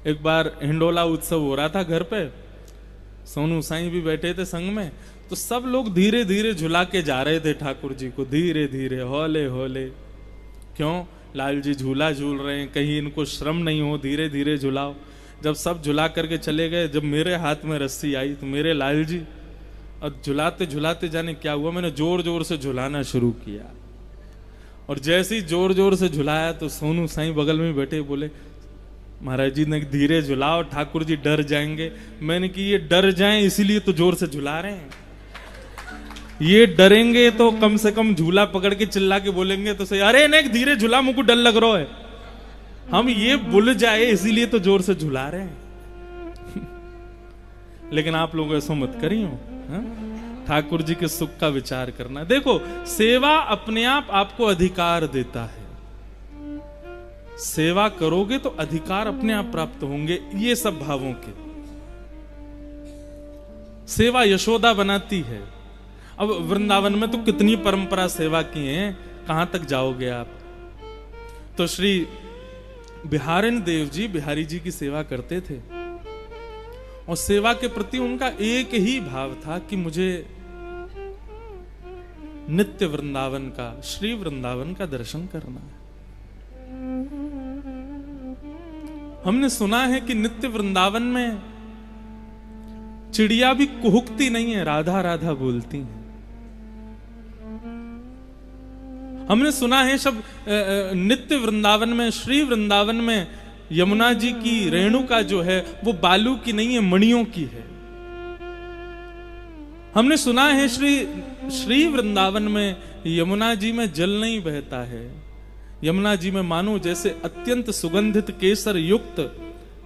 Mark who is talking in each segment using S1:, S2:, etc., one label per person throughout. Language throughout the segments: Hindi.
S1: एक बार हिंडोला उत्सव हो रहा था घर पे, सोनू साईं भी बैठे थे संग में, तो सब लोग धीरे धीरे झुला के जा रहे थे ठाकुर जी को, धीरे धीरे हौले हौले। क्यों? लाल जी झूला झूल रहे हैं, कहीं इनको श्रम नहीं हो, धीरे धीरे झुलाओ। जब सब झुला करके चले गए, जब मेरे हाथ में रस्सी आई तो मेरे लाल जी, और झुलाते झुलाते जाने क्या हुआ, मैंने जोर जोर से झुलाना शुरू किया, और जैसे ही जोर जोर से झुलाया तो सोनू साईं बगल में बैठे बोले, महाराज जी ने धीरे झुलाओ, ठाकुर जी डर जाएंगे। मैंने कि ये डर जाएं इसीलिए तो जोर से झुला रहे हैं, ये डरेंगे तो कम से कम झूला पकड़ के चिल्ला के बोलेंगे तो सही, अरे नहीं धीरे झूला, मुझको डर लग रहा है। हम ये भूल जाए इसीलिए तो जोर से झुला रहे हैं। लेकिन आप लोग ऐसा मत करियो, ठाकुर जी के सुख का विचार करना। देखो, सेवा अपने आप आपको अधिकार देता है, सेवा करोगे तो अधिकार अपने आप प्राप्त होंगे, ये सब भावों के। सेवा यशोदा बनाती है। अब वृंदावन में तो कितनी परंपरा सेवा की है, कहां तक जाओगे आप। तो श्री बिहारिन देव जी बिहारी जी की सेवा करते थे, और सेवा के प्रति उनका एक ही भाव था कि मुझे नित्य वृंदावन का, श्री वृंदावन का दर्शन करना है। हमने सुना है कि नित्य वृंदावन में चिड़िया भी कुहुकती नहीं है, राधा राधा बोलती है। हमने सुना है सब नित्य वृंदावन में, श्री वृंदावन में यमुना जी की रेणुका जो है वो बालू की नहीं है, मणियों की है। हमने सुना है श्री वृंदावन में यमुना जी में जल नहीं बहता है, यमुना जी में मानो जैसे अत्यंत सुगंधित केसर युक्त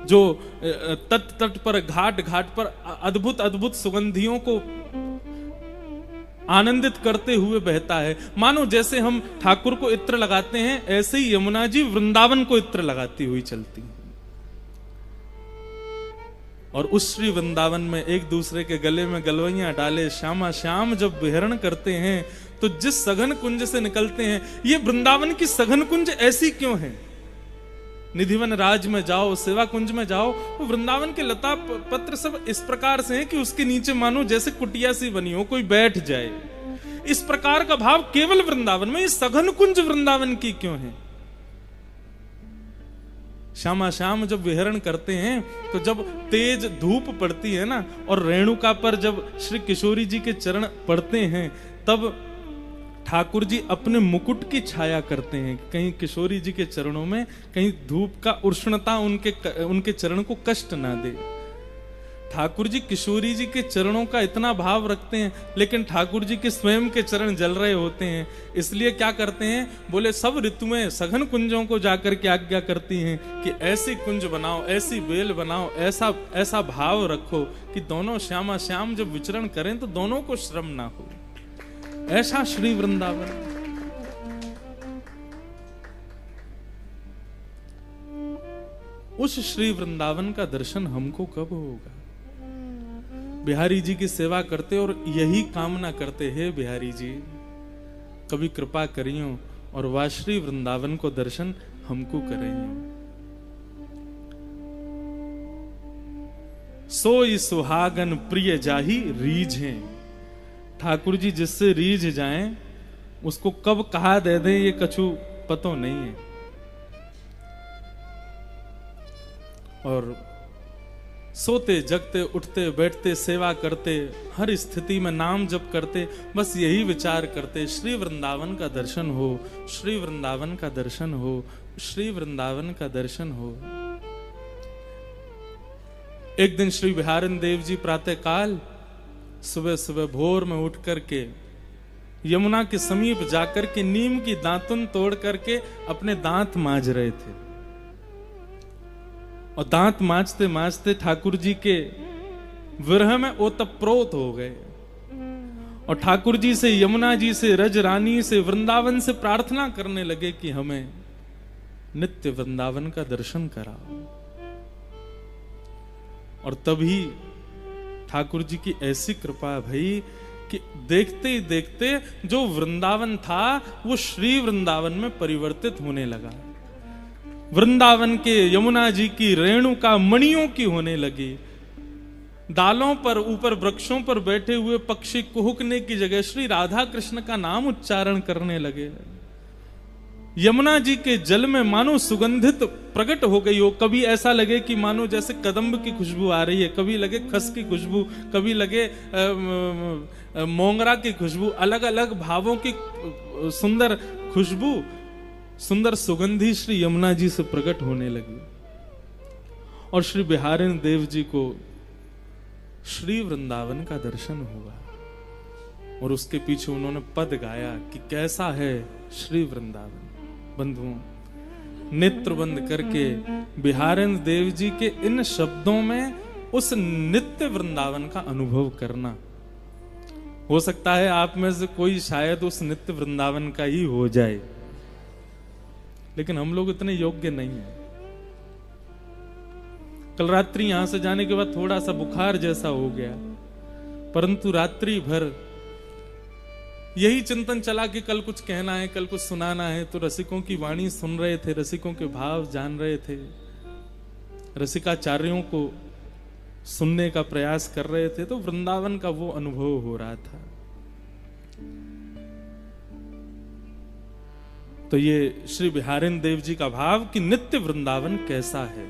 S1: जो तट तट पर, घाट घाट पर अद्भुत अद्भुत सुगंधियों को आनंदित करते हुए बहता है। मानो जैसे हम ठाकुर को इत्र लगाते हैं, ऐसे ही यमुना जी वृंदावन को इत्र लगाती हुई चलती है। और उस श्री वृंदावन में एक दूसरे के गले में गलवैया डाले श्यामा श्याम जब विहरण करते हैं, तो जिस सघन कुंज से निकलते हैं, ये वृंदावन की सघन कुंज ऐसी क्यों है? निधिवन राज में जाओ, सेवा कुंज में जाओ, तो वृंदावन के लता पत्र सब इस प्रकार से हैं कि उसके नीचे मानो जैसे कुटिया सी बनी हो, कोई बैठ जाए। इस प्रकार का भाव केवल वृंदावन में, ये सघन कुंज वृंदावन की क्यों है? श्यामा श्याम जब विहरण करते हैं, तो जब तेज धूप पड़ती है ना, और रेणुका पर जब श्री किशोरी जी के चरण पड़ते हैं, तब ठाकुर जी अपने मुकुट की छाया करते हैं, कहीं किशोरी जी के चरणों में कहीं धूप का उष्णता उनके चरण को कष्ट ना दे। ठाकुर जी किशोरी जी के चरणों का इतना भाव रखते हैं, लेकिन ठाकुर जी के स्वयं के चरण जल रहे होते हैं, इसलिए क्या करते हैं, बोले सब ऋतुएं सघन कुंजों को जाकर के आज्ञा करती हैं कि ऐसी कुंज बनाओ, ऐसी बेल बनाओ, ऐसा ऐसा भाव रखो कि दोनों श्यामा श्याम जब विचरण करें तो दोनों को श्रम ना हो। ऐसा श्री वृंदावन। उस श्री वृंदावन का दर्शन हमको कब होगा? बिहारी जी की सेवा करते और यही कामना करते हैं, बिहारी जी कभी कृपा करियो और वह श्री वृंदावन को दर्शन हमको करियो। सोई सुहागन प्रिय जाही रीझ हैं। ठाकुर जी जिससे रीझ जाएं, उसको कब कहा दे दें ये कछु पतो नहीं है। और सोते जगते उठते बैठते सेवा करते, हर स्थिति में नाम जप करते, बस यही विचार करते, श्री वृंदावन का दर्शन हो, श्री वृंदावन का दर्शन हो, श्री वृंदावन का दर्शन हो। एक दिन श्री बिहारिन देव जी प्रातः काल सुबह सुबह भोर में उठ करके यमुना के समीप जाकर के नीम की दातुन तोड़ करके अपने दांत मांज रहे थे, और दांत मांजते मांजते ठाकुर जी के विरह में ओतप्रोत हो गए, और ठाकुर जी से, यमुना जी से, रज रानी से, वृंदावन से प्रार्थना करने लगे कि हमें नित्य वृंदावन का दर्शन कराओ। और तभी ठाकुर जी की ऐसी कृपा भई कि देखते ही देखते जो वृंदावन था वो श्री वृंदावन में परिवर्तित होने लगा। वृंदावन के यमुना जी की रेणुका मणियों की होने लगी। डालों पर ऊपर वृक्षों पर बैठे हुए पक्षी कुहुकने की जगह श्री राधा कृष्ण का नाम उच्चारण करने लगे। यमुना जी के जल में मानो सुगंधित प्रकट हो गई हो। कभी ऐसा लगे कि मानो जैसे कदम्ब की खुशबू आ रही है, कभी लगे खस की खुशबू, कभी लगे मोंगरा की खुशबू, अलग अलग भावों की सुंदर खुशबू, सुंदर सुगंधी श्री यमुना जी से प्रकट होने लगी। और श्री बिहारी देव जी को श्री वृंदावन का दर्शन हुआ और उसके पीछे उन्होंने पद गाया कि कैसा है श्री वृंदावन। बंधुओं, नेत्र बंद करके बिहारेंद्र देव जी के इन शब्दों में उस नित्य वृंदावन का अनुभव करना। हो सकता है आप में से कोई शायद उस नित्य वृंदावन का ही हो जाए, लेकिन हम लोग इतने योग्य नहीं हैं। कल रात्रि यहां से जाने के बाद थोड़ा सा बुखार जैसा हो गया, परंतु रात्रि भर यही चिंतन चला कि कल कुछ कहना है, कल कुछ सुनाना है। तो रसिकों की वाणी सुन रहे थे, रसिकों के भाव जान रहे थे, रसिकाचार्यों को सुनने का प्रयास कर रहे थे। तो वृंदावन का वो अनुभव हो रहा था। तो ये श्री बिहारेंद्र देव जी का भाव कि नित्य वृंदावन कैसा है,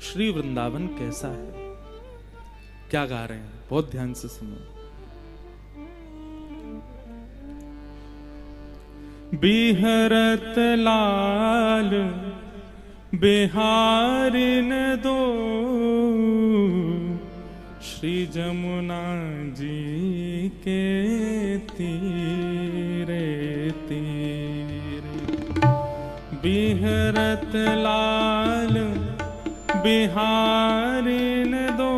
S1: श्री वृंदावन कैसा है, क्या गा रहे हैं, बहुत ध्यान से सुनो। बिहरत लाल बिहारिन दो, श्री जमुना जी के तीरे तीरे। बिहरत लाल बिहारिन दो,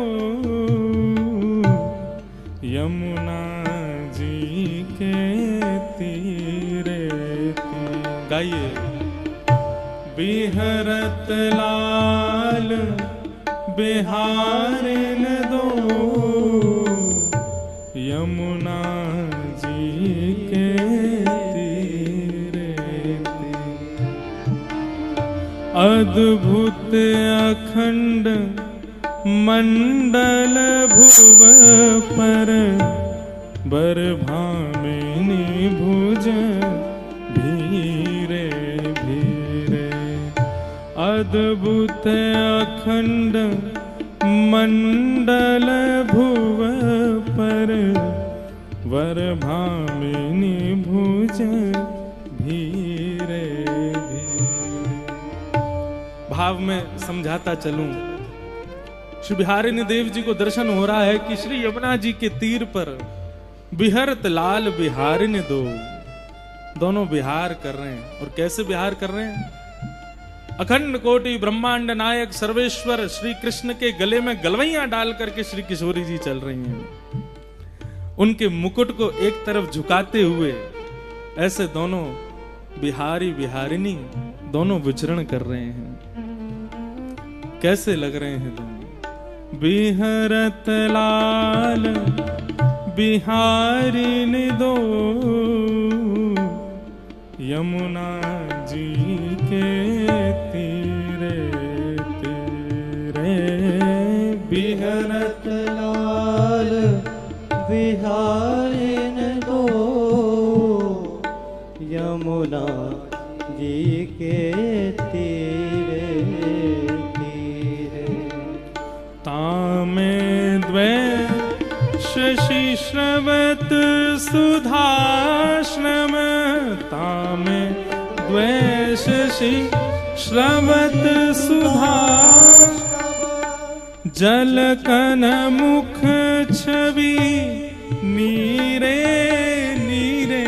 S1: यमुना जी के तीरे तीरे। गाइए। बिहरत लाल बिहारिन दो, यमुना जी के तीरे तीरे। अद्भुत अखंड मंडल भुव पर, बरभामिनी भुज भीरे भीरे। अद्भुत अखंड मंडल भुव पर, बरभामिनी भुज भीरे भीरे। भाव में समझाता चलूं, श्री बिहारी देव जी को दर्शन हो रहा है कि श्री यमुना जी के तीर पर बिहरत लाल बिहारिन दो, दोनों बिहार कर रहे हैं। और कैसे बिहार कर रहे हैं? अखंड कोटि ब्रह्मांड नायक सर्वेश्वर श्री कृष्ण के गले में गलवैयां डाल करके श्री किशोरी जी चल रही हैं। उनके मुकुट को एक तरफ झुकाते हुए ऐसे दोनों बिहारी बिहारिनी दोनों विचरण कर रहे हैं। कैसे लग रहे हैं दोनों? बिहरत लाल बिहारिन दो, यमुना जी के तीरे तीरे।
S2: बिहरत लाल बिहारिन दो, यमुना जी के तीरे तीरे।
S1: तामे द्वै शशि श्रवत सुधाश्रम, तामे द्वै शशि श्रवत सुधा। जल कन मुख छवि नीरे नीरे,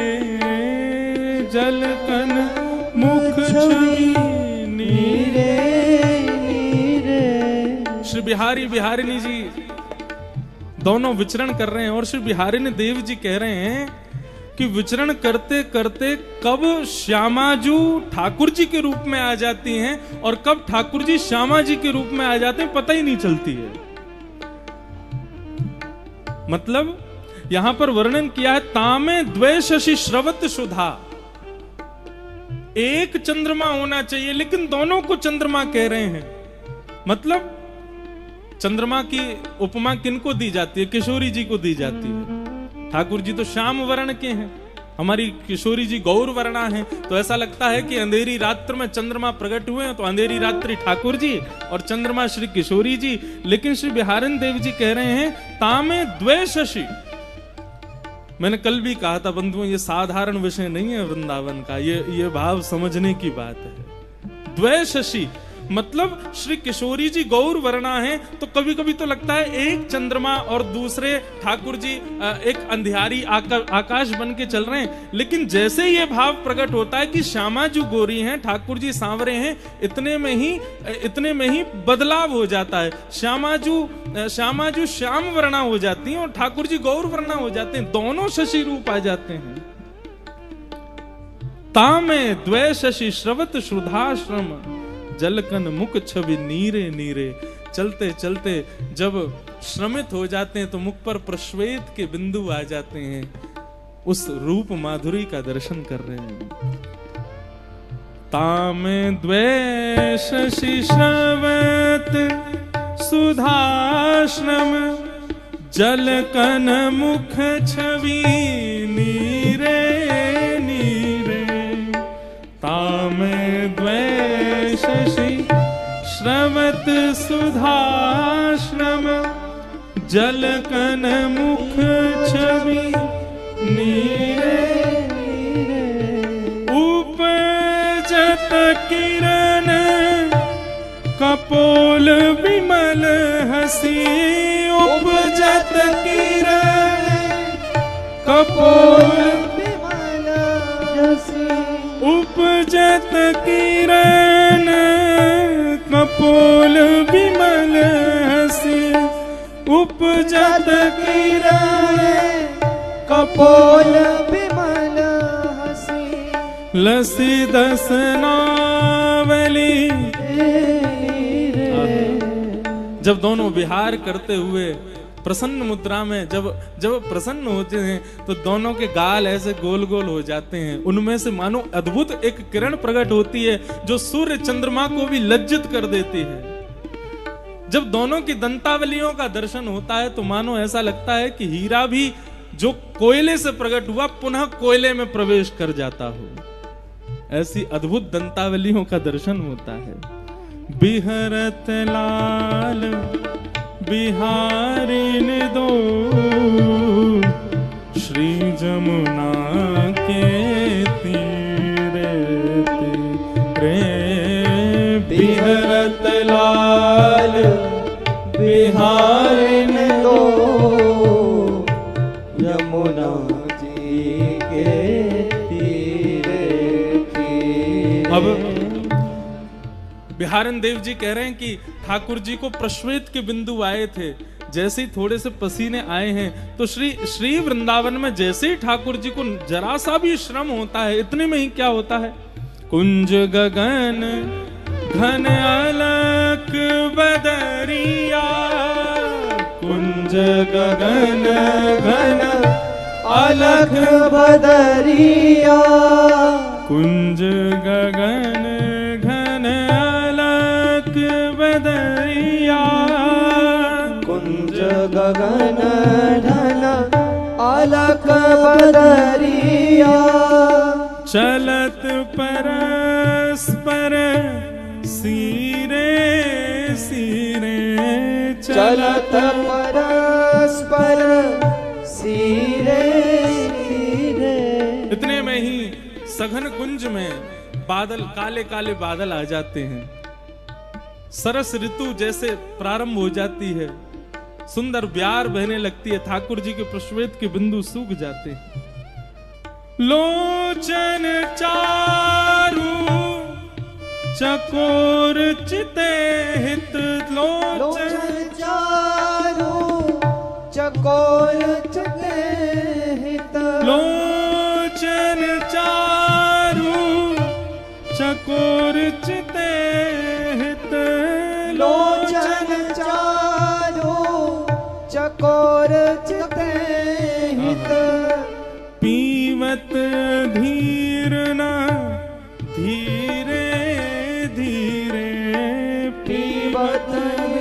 S1: जल कन मुख छवि नीरे नीरे। श्री बिहारी बिहारिनी जी दोनों विचरण कर रहे हैं और श्री बिहारी देव जी कह रहे हैं कि विचरण करते करते कब श्यामाजू ठाकुर जी के रूप में आ जाती हैं और कब ठाकुर जी श्यामा जी के रूप में आ जाते हैं, पता ही नहीं चलती है। मतलब यहां पर वर्णन किया है, तामे द्वै शशि श्रवत सुधा। एक चंद्रमा होना चाहिए, लेकिन दोनों को चंद्रमा कह रहे हैं। मतलब चंद्रमा की उपमा किनको दी जाती है? किशोरी जी को दी जाती है। ठाकुर जी तो श्याम वर्ण के हैं, हमारी किशोरी जी गौर वर्णा हैं। तो ऐसा लगता है कि अंधेरी रात्र में चंद्रमा प्रकट हुए हैं, तो अंधेरी रात्रि ठाकुर जी और चंद्रमा श्री किशोरी जी। लेकिन श्री बिहारन देव जी कह रहे हैं तामे द्वे शशि। मैंने कल भी कहा था बंधुओं, ये साधारण विषय नहीं है वृंदावन का, ये भाव समझने की बात है। द्वे शशि मतलब श्री किशोरी जी गौर वर्णा है, तो कभी कभी तो लगता है एक चंद्रमा और दूसरे ठाकुर जी एक अंधियारी आकाश बन के चल रहे हैं। लेकिन जैसे ये भाव प्रकट होता है कि श्यामा जी गोरी हैं, ठाकुर जी सांवरे हैं, इतने में ही बदलाव हो जाता है। श्यामा जी श्याम वर्णा हो जाती हैं और ठाकुर जी गौर वर्णा हो जाते हैं, दोनों शशि रूप आ जाते हैं। तामे द्वै शशि श्रवत श्रुधाश्रम जलकन मुख छवि नीरे नीरे। चलते चलते जब श्रमित हो जाते हैं तो मुख पर प्रश्वेत के बिंदु आ जाते हैं, उस रूप माधुरी का दर्शन कर रहे हैं। तामे द्वे शशि श्रवत सुधाश्रम जलकन मुख छवि नीरे नीरे। तामे द्वे शशि श्रवत सुधाश्रम जलकन मुख छवि नीरे उपजत किरण कपोल विमल हसी। उपजत किरण कपोल
S2: विमल हसी।
S1: उपजत किरण कपोल विमल हसी। उपजत किरण
S2: कपोल विमल हसी।
S1: लसी दसनावली। जब दोनों विहार करते हुए प्रसन्न मुद्रा में जब प्रसन्न होते हैं तो दोनों के गाल ऐसे गोल गोल हो जाते हैं। उनमें से मानो अद्भुत एक किरण प्रकट होती है जो सूर्य चंद्रमा को भी लज्जित कर देती है। जब दोनों की दंतावलियों का दर्शन होता है तो मानो ऐसा लगता है कि हीरा भी जो कोयले से प्रकट हुआ पुनः कोयले में प्रवेश कर जाता हो। ऐसी अद्भुत दंतावलियों का दर्शन होता है। बिहरत लाल बिहारिन दो श्री जमुना के तीरे तीरे। बिहरत लाल बिहारिन दो
S2: यमुना जी के तीरे तीरे।
S1: अब बिहारन देव जी कह रहे हैं कि ठाकुर जी को प्रश्वेत के बिंदु आए थे, जैसे ही थोड़े से पसीने आए हैं तो श्री वृंदावन में जैसे ही ठाकुर जी को जरा सा भी श्रम होता है, इतने में ही क्या होता है, कुंज गगन घन अलक बदरिया। कुंज गगन घन
S2: अलख बदरिया।
S1: कुंज गगन घन अलक बदरिया।
S2: कुंज गगन घन अलख बदरिया।
S1: चलत परस्पर सीरे सीरे।
S2: चलत परस्पर सीरे सीरे।
S1: इतने में ही सघन कुंज में बादल, काले काले बादल आ जाते हैं। सरस ऋतु जैसे प्रारंभ हो जाती है, सुंदर ब्यार बहने लगती है, ठाकुर जी के प्रश्वेत के बिंदु सूख जाते हैं। लोचन चारु चकोर चिते हित।
S2: लोचन चारु चकोर चिते हित।
S1: लोचन चारु चकोर चिते हित।
S2: लोचन चारु चकोर चिते हित।
S1: पीवत धीर न
S2: तन